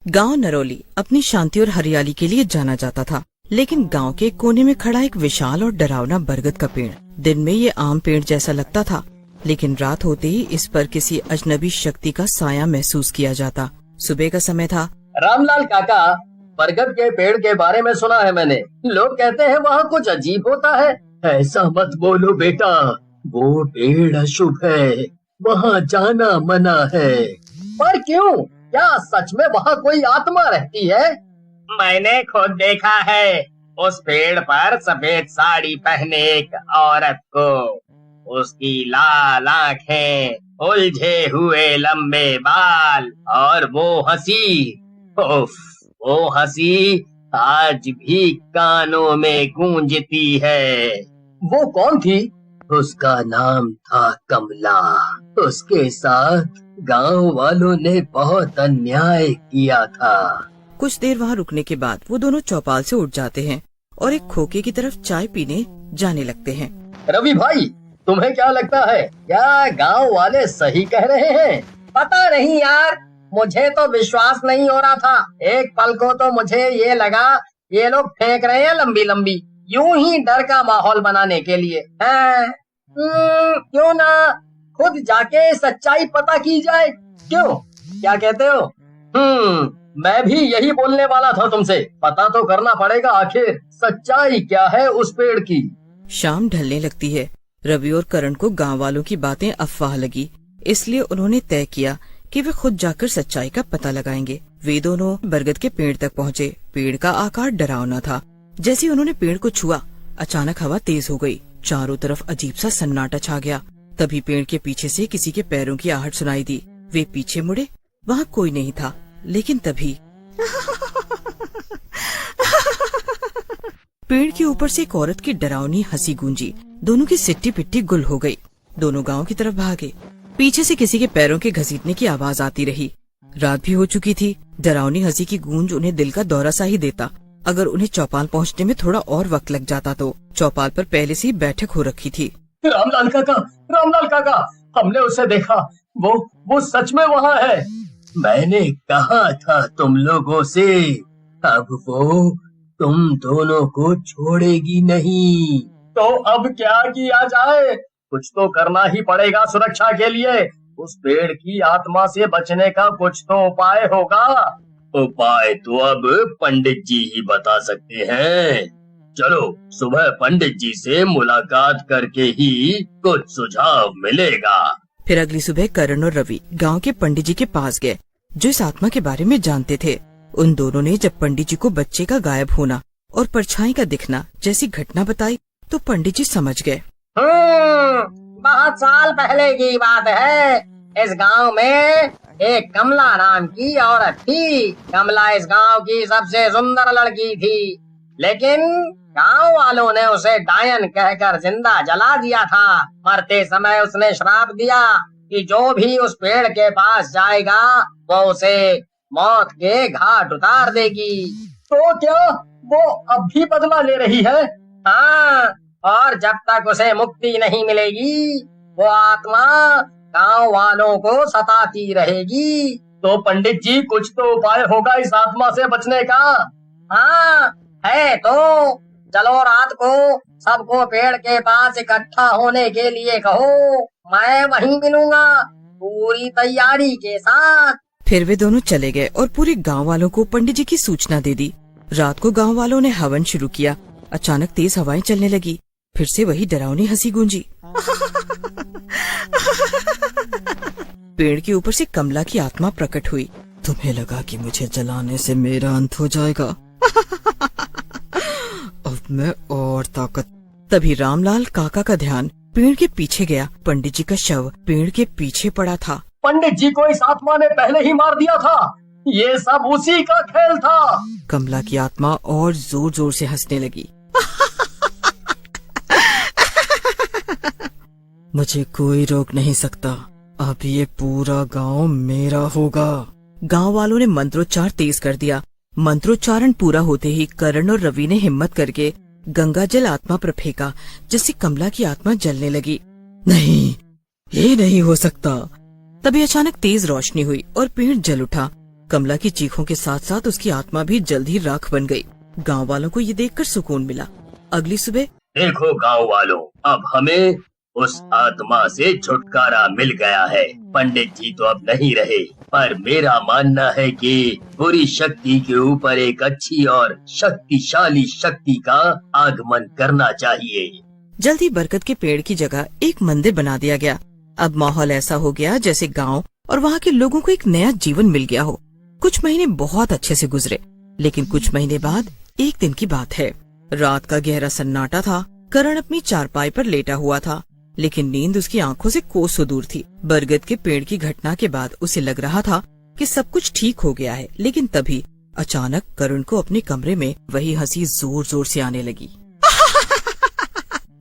गांव नरौली अपनी शांति और हरियाली के लिए जाना जाता था, लेकिन गांव के कोने में खड़ा एक विशाल और डरावना बरगद का पेड़। दिन में ये आम पेड़ जैसा लगता था, लेकिन रात होते ही इस पर किसी अजनबी शक्ति का साया महसूस किया जाता। सुबह का समय था। रामलाल काका, बरगद के पेड़ के बारे में सुना है मैंने। लोग कहते हैं वहाँ कुछ अजीब होता है। ऐसा मत बोलो बेटा, वो पेड़ अशुभ है, वहाँ जाना मना है। पर क्यों? क्या सच में वहाँ कोई आत्मा रहती है? मैंने खुद देखा है। उस पेड़ पर सफेद साड़ी पहने एक औरत को, उसकी लाल आंखें, उलझे हुए लंबे बाल और वो हंसी, उफ, वो हंसी आज भी कानों में गूंजती है। वो कौन थी? उसका नाम था कमला। उसके साथ गांव वालों ने बहुत अन्याय किया था। कुछ देर वहाँ रुकने के बाद वो दोनों चौपाल से उठ जाते हैं और एक खोखे की तरफ चाय पीने जाने लगते हैं। रवि भाई, तुम्हें क्या लगता है, क्या गांव वाले सही कह रहे हैं? पता नहीं यार, मुझे तो विश्वास नहीं हो रहा था। एक पल को तो मुझे ये लगा ये लोग फेंक रहे हैं लंबी लंबी, यूं ही डर का माहौल बनाने के लिए। क्यों ना खुद जाके सच्चाई पता की जाए? क्यों, क्या कहते हो? मैं भी यही बोलने वाला था तुमसे। पता तो करना पड़ेगा, आखिर सच्चाई क्या है उस पेड़ की। शाम ढलने लगती है। रवि और करण को गांव वालों की बातें अफवाह लगी, इसलिए उन्होंने तय किया कि वे खुद जाकर सच्चाई का पता लगाएंगे। वे दोनों बरगद के पेड़ तक पहुँचे। पेड़ का आकार डरावना था। जैसे उन्होंने पेड़ को छुआ, अचानक हवा तेज हो गई। चारों तरफ अजीब सा सन्नाटा छा गया। तभी पेड़ के पीछे से किसी के पैरों की आहट सुनाई दी। वे पीछे मुड़े, वहाँ कोई नहीं था। लेकिन तभी पेड़ के ऊपर से एक औरत की डरावनी हंसी गूंजी। दोनों की सिट्टी पिट्टी गुल हो गई। दोनों गांव की तरफ भागे। पीछे से किसी के पैरों के घसीटने की आवाज आती रही। रात भी हो चुकी थी। डरावनी हंसी की गूंज उन्हें दिल का दौरा सा ही देता। अगर उन्हें चौपाल पहुंचने में थोड़ा और वक्त लग जाता तो। चौपाल पर पहले से ही बैठक हो रखी थी। रामलाल काका, हमने उसे देखा। वो सच में वहाँ है। मैंने कहा था तुम लोगों से, अब वो तुम दोनों को छोड़ेगी नहीं। तो अब क्या किया जाए? कुछ तो करना ही पड़ेगा सुरक्षा के लिए। उस पेड़ की आत्मा से बचने का कुछ तो उपाय होगा। उपाय तो अब पंडित जी ही बता सकते हैं। चलो सुबह पंडित जी से मुलाकात करके ही कुछ सुझाव मिलेगा। फिर अगली सुबह करण और रवि गांव के पंडित जी के पास गए, जो इस आत्मा के बारे में जानते थे। उन दोनों ने जब पंडित जी को बच्चे का गायब होना और परछाई का दिखना जैसी घटना बताई तो पंडित जी समझ गए। बहुत साल पहले की बात है। इस गांव में एक कमला नाम की औरत थी। कमला इस गांव की सबसे सुंदर लड़की थी, लेकिन गांव वालों ने उसे डायन कहकर जिंदा जला दिया था। मरते समय उसने श्राप दिया कि जो भी उस पेड़ के पास जाएगा वो उसे मौत के घाट उतार देगी। तो क्या वो अब भी बदला ले रही है? हाँ, और जब तक उसे मुक्ति नहीं मिलेगी वो आत्मा गांव वालों को सताती रहेगी। तो पंडित जी, कुछ तो उपाय होगा इस आत्मा से बचने का? हाँ है तो। चलो रात को सबको पेड़ के पास इकट्ठा होने के लिए कहो, मैं वहीं मिलूंगा पूरी तैयारी के साथ। फिर वे दोनों चले गए और पूरे गांव वालों को पंडित जी की सूचना दे दी। रात को गांव वालों ने हवन शुरू किया। अचानक तेज हवाएं चलने लगी। फिर से वही डरावनी हंसी गूंजी। पेड़ के ऊपर से कमला की आत्मा प्रकट हुई। तुम्हें लगा कि मुझे जलाने से मेरा अंत हो जाएगा? अब मैं और ताकत। तभी रामलाल काका का ध्यान पेड़ के पीछे गया। पंडित जी का शव पेड़ के पीछे पड़ा था। पंडित जी को इस आत्मा ने पहले ही मार दिया था। ये सब उसी का खेल था। कमला की आत्मा और जोर जोर से हंसने लगी। मुझे कोई रोक नहीं सकता। अब ये पूरा गांव मेरा होगा। गांव वालों ने मंत्रोच्चार तेज कर दिया। मंत्रोच्चारण पूरा होते ही करण और रवि ने हिम्मत करके गंगा जल आत्मा पर फेंका, जिससे कमला की आत्मा जलने लगी। नहीं, ये नहीं हो सकता। तभी अचानक तेज रोशनी हुई और पेड़ जल उठा। कमला की चीखों के साथ साथ उसकी आत्मा भी जल्द ही राख बन गई। गांव वालों को ये देखकर सुकून मिला। अगली सुबह देखो गांव वालों, अब हमें उस आत्मा से छुटकारा मिल गया है। पंडित जी तो अब नहीं रहे, पर मेरा मानना है कि बुरी शक्ति के ऊपर एक अच्छी और शक्तिशाली शक्ति का आगमन करना चाहिए। जल्दी बरगद के पेड़ की जगह एक मंदिर बना दिया गया। अब माहौल ऐसा हो गया जैसे गांव और वहाँ के लोगों को एक नया जीवन मिल गया हो। कुछ महीने बहुत अच्छे से गुजरे, लेकिन कुछ महीने बाद एक दिन की बात है। रात का गहरा सन्नाटा था। करण अपनी चारपाई पर लेटा हुआ था, लेकिन नींद उसकी आंखों से कोसों दूर थी। बरगद के पेड़ की घटना के बाद उसे लग रहा था कि सब कुछ ठीक हो गया है, लेकिन तभी अचानक करण को अपने कमरे में वही हंसी जोर जोर से आने लगी।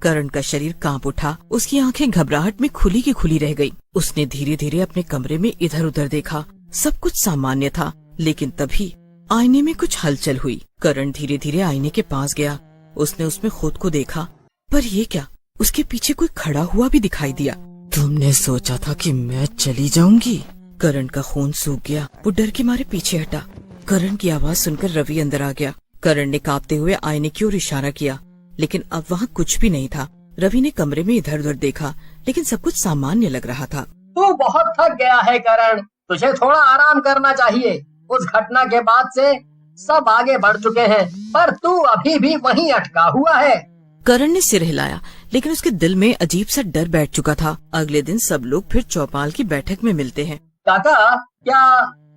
करण का शरीर कांप उठा। उसकी आंखें घबराहट में खुली की खुली रह गई। उसने धीरे धीरे अपने कमरे में इधर उधर देखा। सब कुछ सामान्य था, लेकिन तभी आईने में कुछ हलचल हुई। करण धीरे धीरे आईने के पास गया। उसने उसमें खुद को देखा, पर ये क्या, उसके पीछे कोई खड़ा हुआ भी दिखाई दिया। तुमने सोचा था कि मैं चली जाऊंगी? करण का खून सूख गया। वो डर के मारे पीछे हटा। करण की आवाज सुनकर रवि अंदर आ गया। करण ने कांपते हुए आईने की ओर इशारा किया, लेकिन अब वहाँ कुछ भी नहीं था। रवि ने कमरे में इधर उधर देखा, लेकिन सब कुछ सामान्य लग रहा था। तू बहुत थक गया है करण, तुझे थोड़ा आराम करना चाहिए। उस घटना के बाद से सब आगे बढ़ चुके हैं, पर तू अभी भी वहीं अटका हुआ है। करण ने सिर हिलाया, लेकिन उसके दिल में अजीब सा डर बैठ चुका था। अगले दिन सब लोग फिर चौपाल की बैठक में मिलते हैं। काका, क्या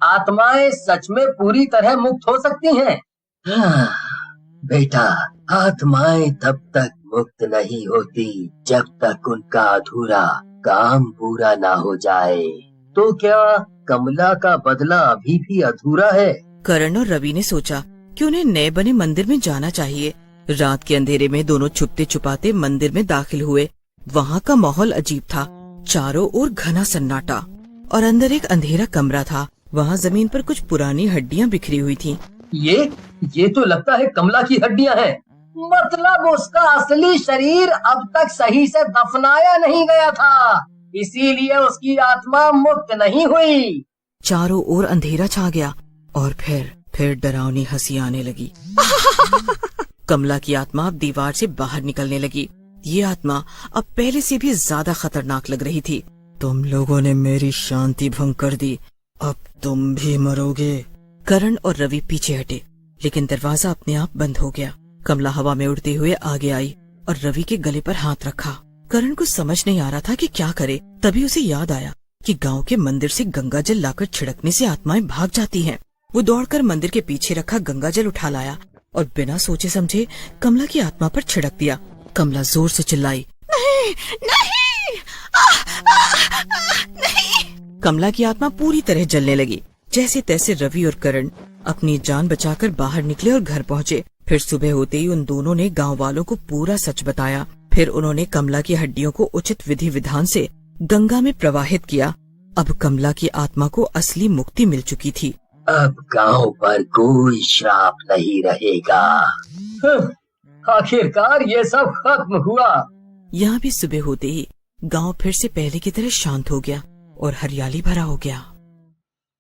आत्माएं सच में पूरी तरह मुक्त हो सकती हैं? बेटा, आत्माएं तब तक मुक्त नहीं होती जब तक उनका अधूरा काम पूरा ना हो जाए। तो क्या कमला का बदला अभी भी अधूरा है? करण और रवि ने सोचा कि उन्हें नए बने मंदिर में जाना चाहिए। रात के अंधेरे में दोनों छुपते छुपाते मंदिर में दाखिल हुए। वहाँ का माहौल अजीब था। चारों ओर घना सन्नाटा और अंदर एक अंधेरा कमरा था। वहाँ जमीन पर कुछ पुरानी हड्डियाँ बिखरी हुई थीं। ये तो लगता है कमला की हड्डियाँ हैं। मतलब उसका असली शरीर अब तक सही से दफनाया नहीं गया था, इसीलिए उसकी आत्मा मुक्त नहीं हुई। चारों ओर अंधेरा छा गया और फिर डरावनी हंसी आने लगी। कमला की आत्मा अब दीवार से बाहर निकलने लगी। ये आत्मा अब पहले से भी ज्यादा खतरनाक लग रही थी। तुम लोगों ने मेरी शांति भंग कर दी, अब तुम भी मरोगे। करण और रवि पीछे हटे, लेकिन दरवाजा अपने आप बंद हो गया। कमला हवा में उड़ते हुए आगे आई और रवि के गले पर हाथ रखा। करण को समझ नहीं आ रहा था कि क्या करे। तभी उसे याद आया कि गांव के मंदिर से गंगा जल लाकर छिड़कने से आत्माएं भाग जाती हैं। वो दौड़कर मंदिर के पीछे रखा गंगा जल उठा लाया और बिना सोचे समझे कमला की आत्मा पर छिड़क दिया। कमला जोर से चिल्लाई, नहीं, नहीं, नहीं। कमला की आत्मा पूरी तरह जलने लगी। जैसे तैसे रवि और करण अपनी जान बचाकर बाहर निकले और घर पहुँचे। फिर सुबह होते ही उन दोनों ने गांव वालों को पूरा सच बताया। फिर उन्होंने कमला की हड्डियों को उचित विधि विधान से गंगा में प्रवाहित किया। अब कमला की आत्मा को असली मुक्ति मिल चुकी थी। अब गांव पर कोई श्राप नहीं रहेगा। आखिरकार ये सब खत्म हुआ। यहाँ भी सुबह होते ही गांव फिर से पहले की तरह शांत हो गया और हरियाली भरा हो गया।